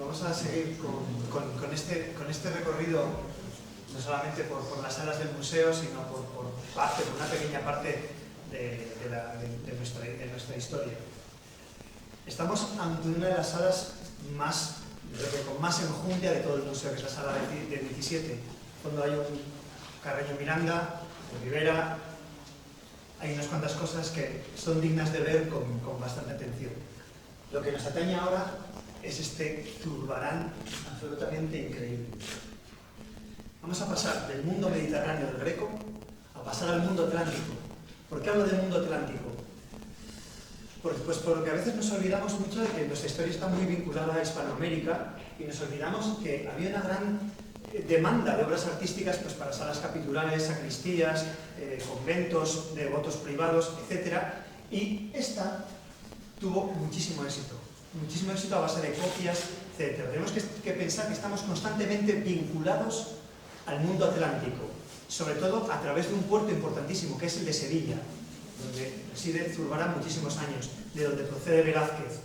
Vamos a seguir con este recorrido, no solamente por las salas del museo, sino por una pequeña parte de nuestra historia. Estamos ante una de las salas con más enjundia de todo el museo, que es la sala de 17. Cuando hay un Carreño Miranda, un Rivera, hay unas cuantas cosas que son dignas de ver con bastante atención. Lo que nos atañe ahora es este Zurbarán absolutamente increíble. Vamos a pasar del mundo mediterráneo del Greco a pasar al mundo atlántico. ¿Por qué hablo del mundo atlántico? Pues porque a veces nos olvidamos mucho de que nuestra historia está muy vinculada a Hispanoamérica y nos olvidamos que había una gran demanda de obras artísticas pues, para salas capitulares, sacristías, conventos, devotos privados, etc. Y esta tuvo muchísimo éxito a base de copias, etc. Tenemos que pensar que estamos constantemente vinculados al mundo atlántico, sobre todo a través de un puerto importantísimo, que es el de Sevilla, donde reside Zurbarán muchísimos años, de donde procede Velázquez.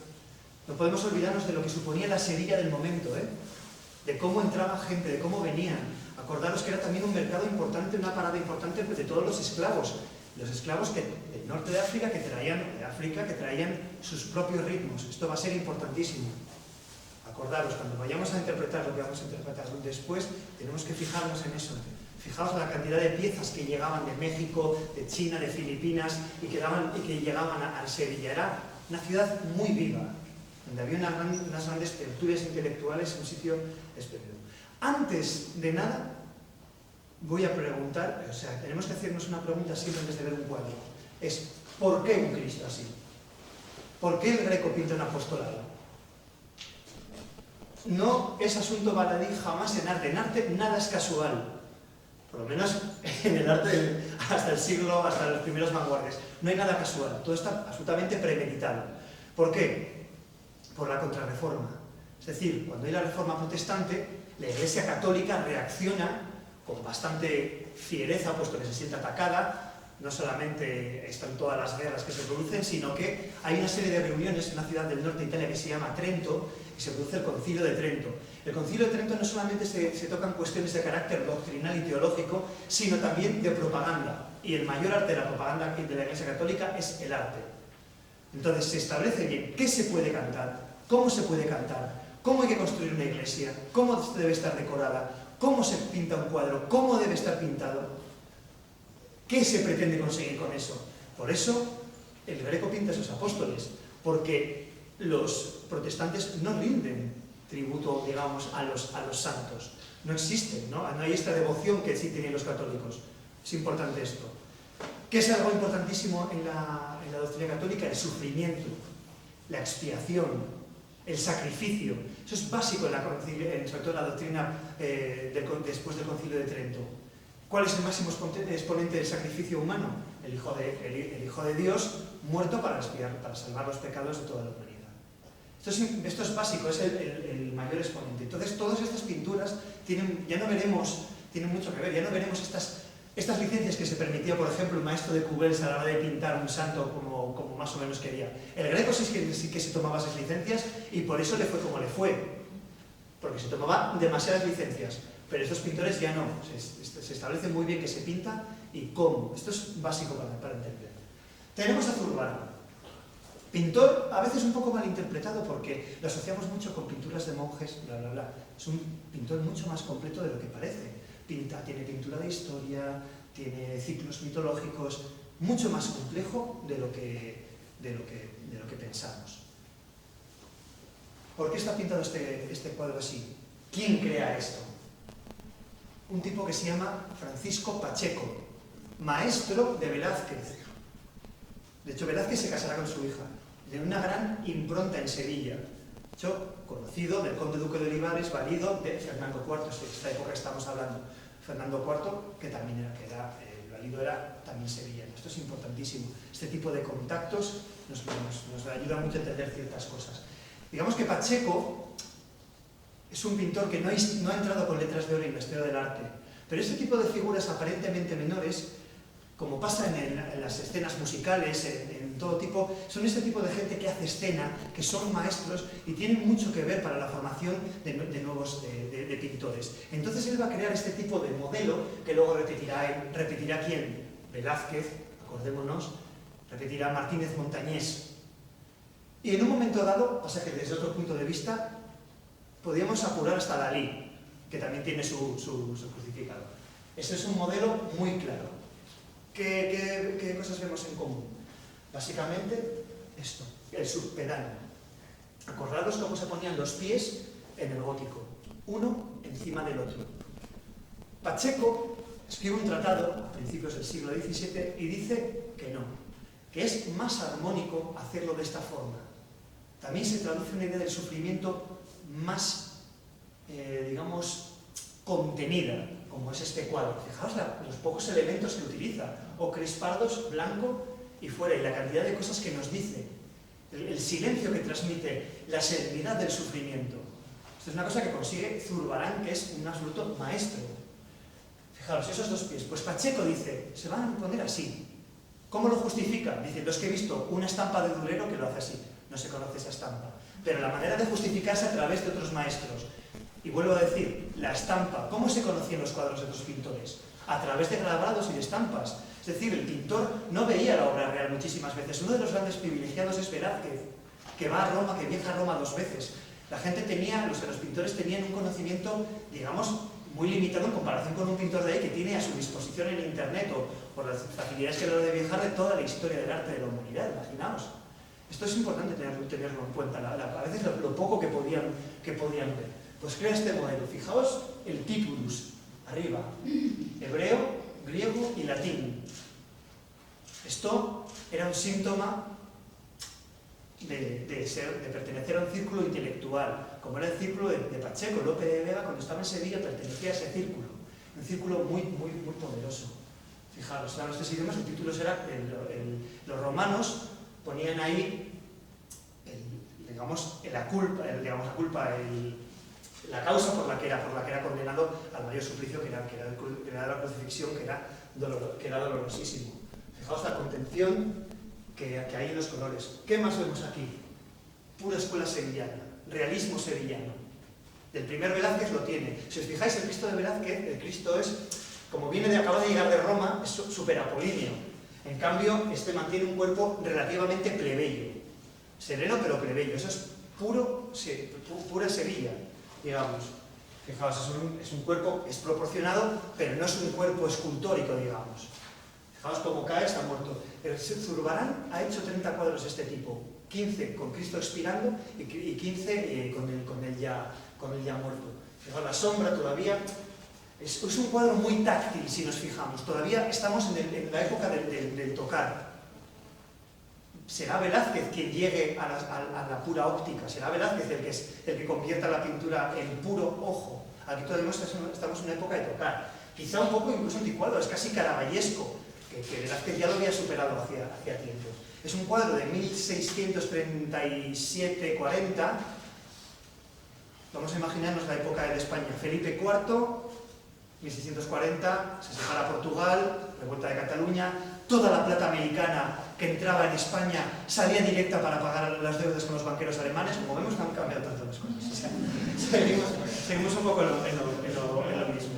No podemos olvidarnos de lo que suponía la Sevilla del momento, de cómo entraba gente, de cómo venían. Acordaros que era también un mercado importante, una parada importante de todos los esclavos del norte de África que traían sus propios ritmos. Esto va a ser importantísimo. Acordaros, cuando vayamos a interpretar lo que vamos a interpretar después, tenemos que fijarnos en eso. Fijaos la cantidad de piezas que llegaban de México, de China, de Filipinas y que llegaban a Sevilla. Era una ciudad muy viva, donde había unas grandes tertulias intelectuales, un sitio espléndido. Antes de nada, voy a preguntar, tenemos que hacernos una pregunta siempre antes de ver un cuadro. Es, ¿por qué un Cristo así? ¿Por qué el Greco pinta un apostolado? No es asunto baladí jamás en arte. En arte nada es casual. Por lo menos en el arte hasta las primeras vanguardias. No hay nada casual. Todo está absolutamente premeditado. ¿Por qué? Por la contrarreforma. Es decir, cuando hay la reforma protestante, la Iglesia católica reacciona con bastante fiereza, puesto que se siente atacada. No solamente están todas las guerras que se producen, sino que hay una serie de reuniones en una ciudad del norte de Italia que se llama Trento, y se produce el Concilio de Trento. El Concilio de Trento no solamente se tocan cuestiones de carácter doctrinal y teológico, sino también de propaganda. Y el mayor arte de la propaganda de la Iglesia Católica es el arte. Entonces se establece bien qué se puede cantar, cómo se puede cantar, cómo hay que construir una iglesia, cómo debe estar decorada, cómo se pinta un cuadro, cómo debe estar pintado. ¿Qué se pretende conseguir con eso? Por eso el Greco pinta a sus apóstoles, porque los protestantes no rinden tributo, digamos, a los santos. No existen, ¿no? No hay esta devoción que sí tienen los católicos. Es importante esto. ¿Qué es algo importantísimo en la doctrina católica? El sufrimiento, la expiación, el sacrificio. Eso es básico sobre todo en la doctrina después del Concilio de Trento. ¿Cuál es el máximo exponente del sacrificio humano? El Hijo de Dios muerto para expiar, para salvar los pecados de toda la humanidad. Esto es básico, es el mayor exponente. Entonces, todas estas pinturas tienen mucho que ver. Ya no veremos estas licencias que se permitía, por ejemplo, el maestro de Cubels a la hora de pintar un santo como más o menos quería. El Greco sí que se tomaba esas licencias y por eso le fue como le fue. Porque se tomaban demasiadas licencias. Pero estos pintores ya no, se establece muy bien qué se pinta y cómo. Esto es básico para entender. Tenemos a Zurbarán, pintor a veces un poco malinterpretado porque lo asociamos mucho con pinturas de monjes, bla, bla, bla. Es un pintor mucho más completo de lo que parece. Tiene pintura de historia, tiene ciclos mitológicos, mucho más complejo de lo que pensamos. ¿Por qué está pintado este cuadro así? ¿Quién crea esto? Un tipo que se llama Francisco Pacheco, maestro de Velázquez. De hecho, Velázquez se casará con su hija, de una gran impronta en Sevilla. De hecho, conocido del conde duque de Olivares, valido de Fernando IV, de esta época estamos hablando. Fernando IV, que también el valido era también sevillano. Esto es importantísimo. Este tipo de contactos nos ayuda mucho a entender ciertas cosas. Digamos que Pacheco es un pintor que no ha entrado con letras de oro en la historia del arte, pero este tipo de figuras aparentemente menores como pasa en las escenas musicales, en todo tipo, son este tipo de gente que hace escena, que son maestros y tienen mucho que ver para la formación de nuevos pintores. Entonces él va a crear este tipo de modelo que luego repetirá ¿quién? Velázquez, acordémonos, repetirá Martínez Montañés. Y en un momento dado, pasa que desde otro punto de vista, podríamos apurar hasta Dalí, que también tiene su crucificado. Ese es un modelo muy claro. ¿Qué cosas vemos en común? Básicamente, esto, el subpedáneo. Acordaros cómo se ponían los pies en el gótico, uno encima del otro. Pacheco escribe un tratado a principios del siglo XVII y dice que no, que es más armónico hacerlo de esta forma. También se traduce una idea del sufrimiento más, digamos, contenida, como es este cuadro. Fijaos los pocos elementos que utiliza, ocres pardos, blanco y fuera, y la cantidad de cosas que nos dice, el silencio que transmite, la serenidad del sufrimiento. Esto es una cosa que consigue Zurbarán, que es un absoluto maestro. Fijaros, esos dos pies. Pues Pacheco dice, se van a poner así. ¿Cómo lo justifica? Dice, es que he visto una estampa de Durero que lo hace así. No se conoce esa estampa. Pero la manera de justificarse a través de otros maestros. Y vuelvo a decir, la estampa. ¿Cómo se conocían los cuadros de otros pintores? A través de grabados y de estampas. Es decir, el pintor no veía la obra real muchísimas veces. Uno de los grandes privilegiados es Velázquez, que va a Roma, que viaja a Roma 2 veces. La gente los pintores tenían un conocimiento, digamos, muy limitado en comparación con un pintor de ahí que tiene a su disposición en internet o por las facilidades que le da de viajar de toda la historia del arte de la humanidad, imaginaos. Esto es importante tenerlo en cuenta, a veces lo poco que podían ver. Pues crea este modelo, fijaos el titulus, arriba, hebreo, griego y latín. Esto era un síntoma de pertenecer a un círculo intelectual, como era el círculo de Pacheco. Lope de Vega, cuando estaba en Sevilla, pertenecía a ese círculo, un círculo muy poderoso. Fijaros, claro, estos idiomas, el título era, los romanos ponían ahí, la causa por la que era condenado al mayor suplicio, que era la crucifixión, que era dolorosísimo. Fijaos la contención que hay en los colores. ¿Qué más vemos aquí? Pura escuela sevillana, realismo sevillano. Del primer Velázquez lo tiene. Si os fijáis, el Cristo de Velázquez, el Cristo es, como acaba de llegar de Roma, es súper apolíneo. En cambio, este mantiene un cuerpo relativamente plebeyo. Sereno pero plebeyo. Eso es pura Sevilla, digamos. Fijaos, es un cuerpo, es proporcionado, pero no es un cuerpo escultórico, digamos. Fijaos cómo cae, está muerto. Zurbarán ha hecho 30 cuadros de este tipo, 15 con Cristo expirando y 15 con él ya muerto. Fijaos, la sombra todavía es un cuadro muy táctil, si nos fijamos. Todavía estamos en la época del tocar. Será Velázquez quien llegue a la pura óptica, será Velázquez el que convierta la pintura en puro ojo. Aquí todavía estamos en una época de tocar. Quizá un poco incluso anticuado, es casi caravallesco, que Velázquez ya lo había superado hacía tiempo. Es un cuadro de 1637-40. Vamos a imaginarnos la época de España. Felipe IV, 1640, se separa Portugal, revuelta de Cataluña, toda la plata americana que entraba en España salía directa para pagar las deudas con los banqueros alemanes. Como vemos, no han cambiado tanto las cosas. O sea, seguimos un poco en lo mismo.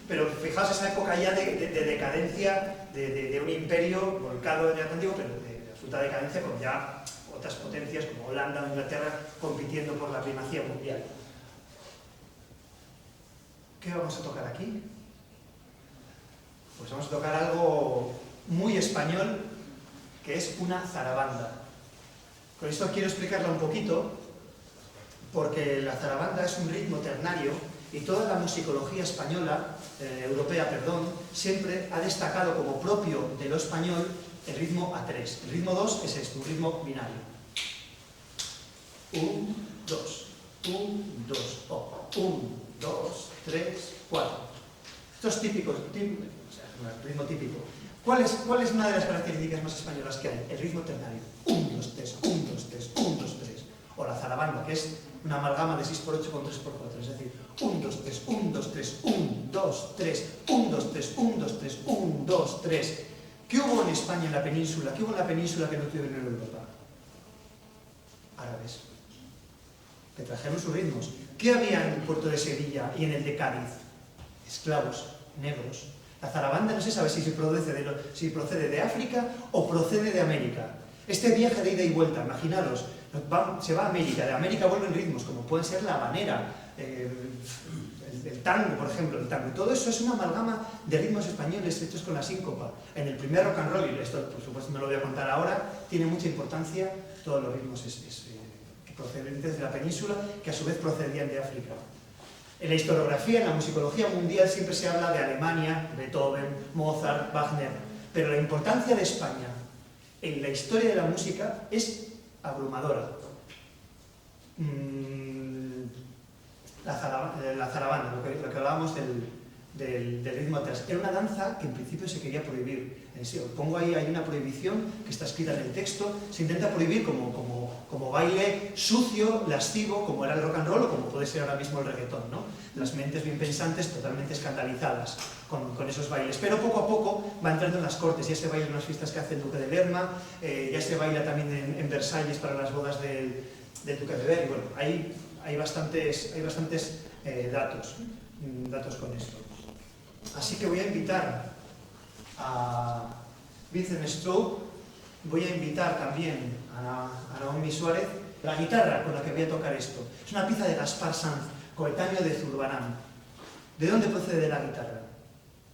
Pero fijaos esa época ya de decadencia de un imperio volcado en el Atlántico, pero de absoluta decadencia, con ya otras potencias como Holanda o Inglaterra compitiendo por la primacía mundial. ¿Qué vamos a tocar aquí? Pues vamos a tocar algo muy español, que es una zarabanda. Con esto quiero explicarla un poquito, porque la zarabanda es un ritmo ternario y toda la musicología española, europea, siempre ha destacado como propio de lo español el ritmo A3. El ritmo 2 es esto, un ritmo binario. 1, 2, 1, 2, 1, 2, 3, 4. Esto es típico, o sea, un ritmo típico. ¿Cuál es una de las características más españolas que hay? El ritmo ternario. 1, 2, 3, 1, 2, 3, 1, 2, 3. O la zarabanda, que es una amalgama de 6x8 con 3x4. Es decir, 1, 2, 3, 1, 2, 3, 1, 2, 3, 1, 2, 3, 1, 2, 3, 1, 2, 3. ¿Qué hubo en España, en la península? ¿Qué hubo en la península que no tuvieron en Europa? Árabes. Que trajeron sus ritmos. ¿Qué había en el puerto de Sevilla y en el de Cádiz? Esclavos, negros. La zarabanda no se sabe si procede de África o procede de América. Este viaje de ida y vuelta, imaginaros, se va a América, de América vuelven ritmos, como pueden ser la habanera, el tango, por ejemplo, el tango. Todo eso es una amalgama de ritmos españoles hechos con la síncopa. En el primer rock and roll, y esto por supuesto no lo voy a contar ahora, tiene mucha importancia todos los ritmos procedentes de la península, que a su vez procedían de África. En la historiografía, en la musicología mundial, siempre se habla de Alemania, Beethoven, Mozart, Wagner, pero la importancia de España en la historia de la música es abrumadora. La zarabanda, lo que hablábamos del ritmo atrás, era una danza que en principio se quería prohibir. Pongo ahí, hay una prohibición que está escrita en el texto, se intenta prohibir como baile sucio, lascivo, como era el rock and roll o como puede ser ahora mismo el reggaetón, ¿no? Las mentes bien pensantes totalmente escandalizadas con esos bailes. Pero poco a poco va entrando en las cortes, ya se baila en unas fiestas que hace el duque de Lerma, ya se baila también en Versalles para las bodas del duque de Berry. Bueno, hay bastantes datos con esto. Así que voy a invitar a Vincent Stroh, voy a invitar también a Naomi Suárez. La guitarra con la que voy a tocar esto es una pieza de Gaspar Sanz, coetáneo de Zurbarán. ¿De dónde procede la guitarra?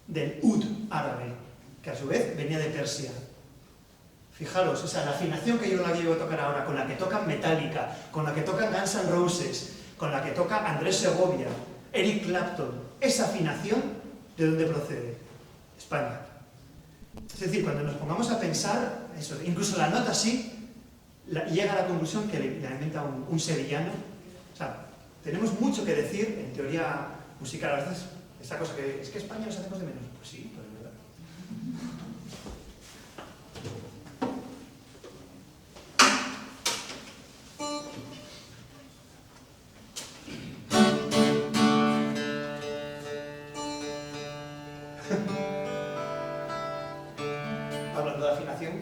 Del ud árabe, que a su vez venía de Persia. Fijaros, la afinación que yo la llevo a tocar ahora, con la que tocan Metallica, con la que tocan Guns N' Roses, con la que toca Andrés Segovia, Eric Clapton, esa afinación, ¿de dónde procede? España. Es decir, cuando nos pongamos a pensar, eso, incluso la nota sí, llega a la conclusión que la inventa un sevillano. O sea, tenemos mucho que decir en teoría musical. A veces, esa cosa que es que España nos hacemos de menos. Pues sí, pues es verdad. Hablando de afinación.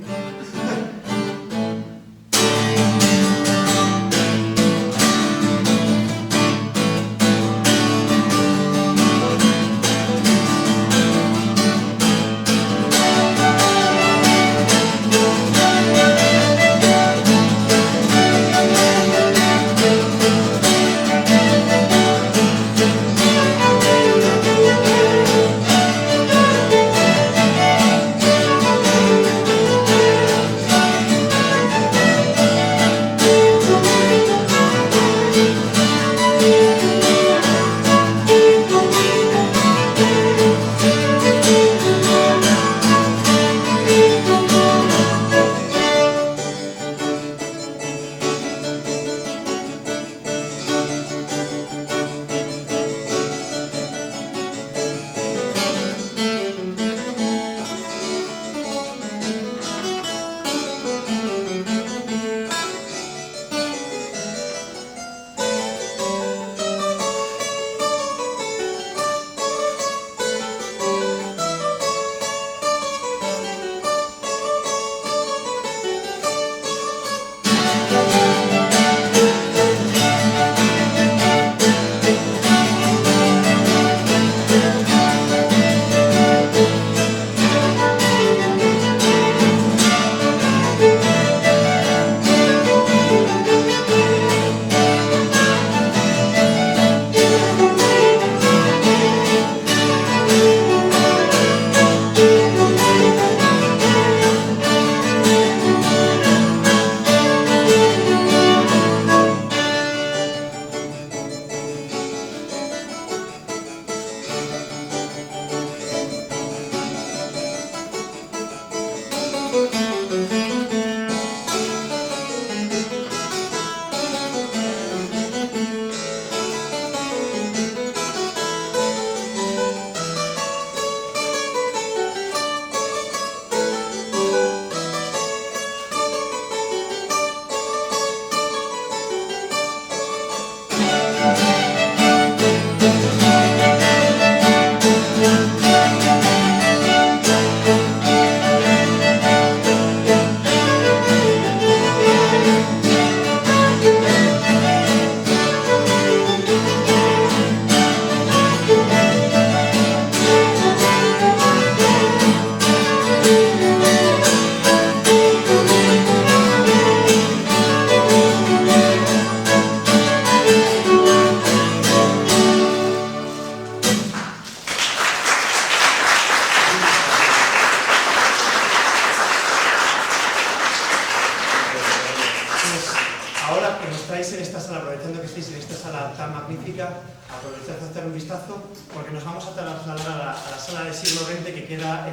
aprovechad a hacer un vistazo, porque nos vamos a trasladar a la sala del siglo XX que queda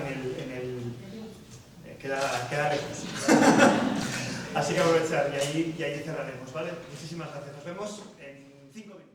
queda lejos. Así que aprovechar y ahí cerraremos, ¿vale? Muchísimas gracias. Nos vemos en 5 minutos.